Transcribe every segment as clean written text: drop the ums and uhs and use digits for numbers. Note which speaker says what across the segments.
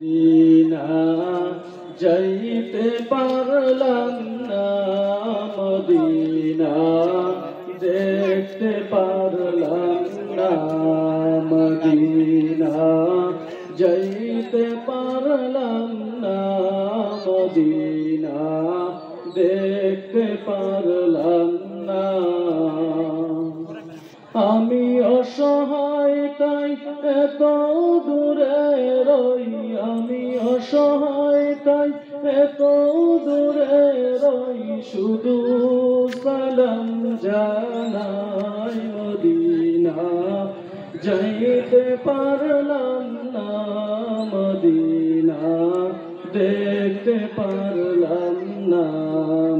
Speaker 1: Medina যাইতে পারলাম না, মদিনা দেখতে পারলাম না, মদিনা যাইতে পারলাম না, মদিনা দেখতে পারলাম না। আমি অসহায় তাই এত দূরে রই, আমি অসহায় তাই এত দূরে রই, শুধু সালাম জানাই মদিনা যাইতে পারলাম না, মদিনা দেখতে পারলাম না,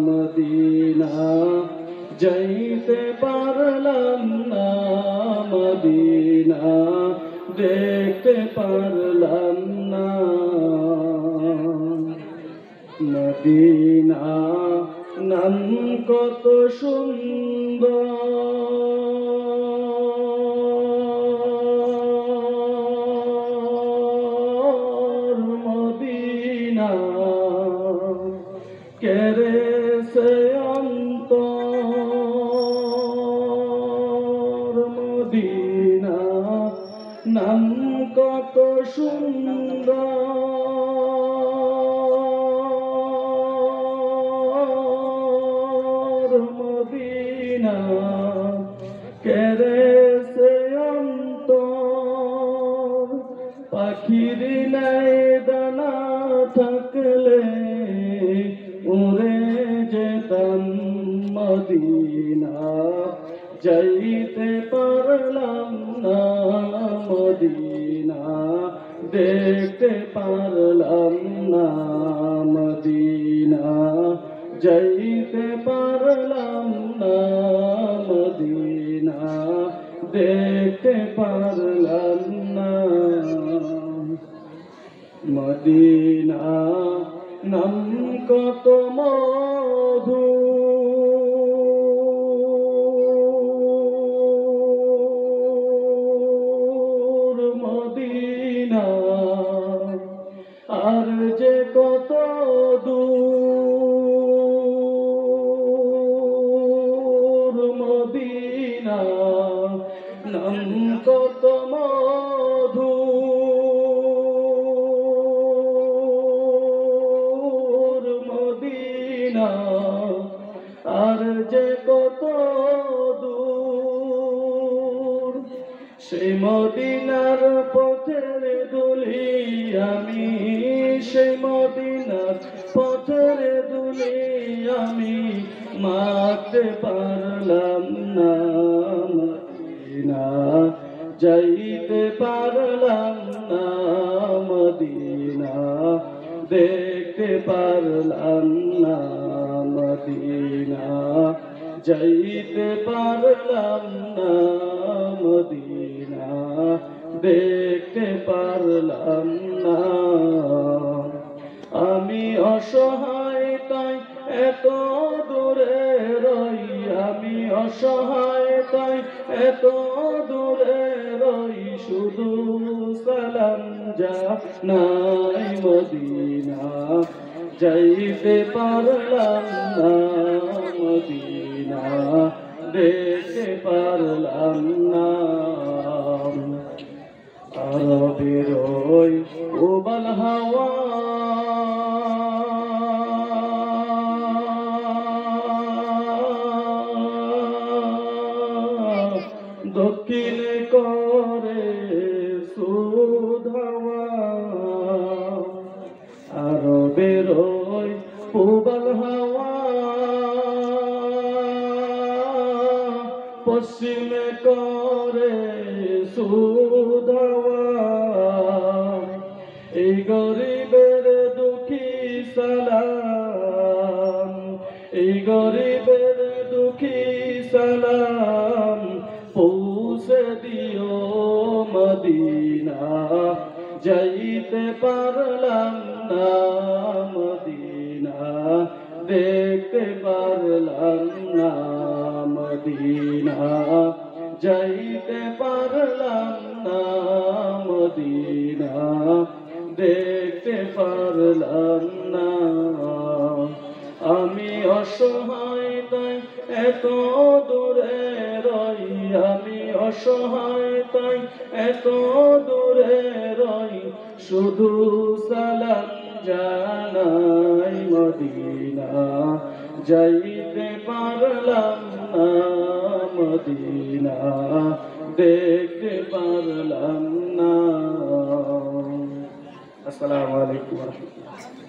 Speaker 1: মদিনা যাইতে পারলাম না, মদিনা দেখতে পারলাম না। মদিনা নাম কত সুন্দর, মদিনা কেরে সে অন্তর, মদিনা নাম কত সুন্দর, মদিনা কেরে সে অন্তর। পাখির নাই দানা থাকলে উড়ে যেতাম, মদিনা যাইতে পারলাম না, মদিনা দেখতে পারলাম না, মদিনা যাইতে পারলাম না, মদিনা দেখতে পারলাম না। মদিনা নাম কত মধু, মদিনা আর যে কত দূর, মদিনা নাম কত মধু, মদিনা আর যে কত দূর। সেই মদিনার পথের দুলি আমি, সেই মদিনার পথের দুলি আমি মারতে পারলাম না, মদিনা যাইতে পারলাম না, মদিনা দেখতে পারলাম না, মদিনা যাইতে পারলাম না, মদিনা দেখতে পারলাম না। আমি অসহায় তাই এত দূরে রই, আমি অসহায় তাই এত দূরে রই, শুধু সালাম জানাই মদিনা যাইতে পারলাম না, মদিনা দেখতে পারলাম না। আরবের ওই উবাল হাওয়া দক্ষিণে করে সুধাওয়া, আরবের ওই উবাল হাওয়া পশ্চিমে করে সুধাওয়া। এই গরিবের দুঃখী সালাম, এই গরিবের দুঃখী সালাম পৌঁছে দিও, মদিনা যাইতে পারলাম না, মদিনা দেখতে পারলাম না, মদিনা যাইতে পারলাম না, মদিনা দেখতে পারলাম না। আমি অসহায় তাই এত দূরে রই, আমি অসহায় তাই এত দূরে রই, শুধু সালাম জানাই মদিনা যাইতে পারলাম না, মদিনা দেখতে পারলাম না। আসসালামু আলাইকুম ওয়া রাহমাতুল্লাহ।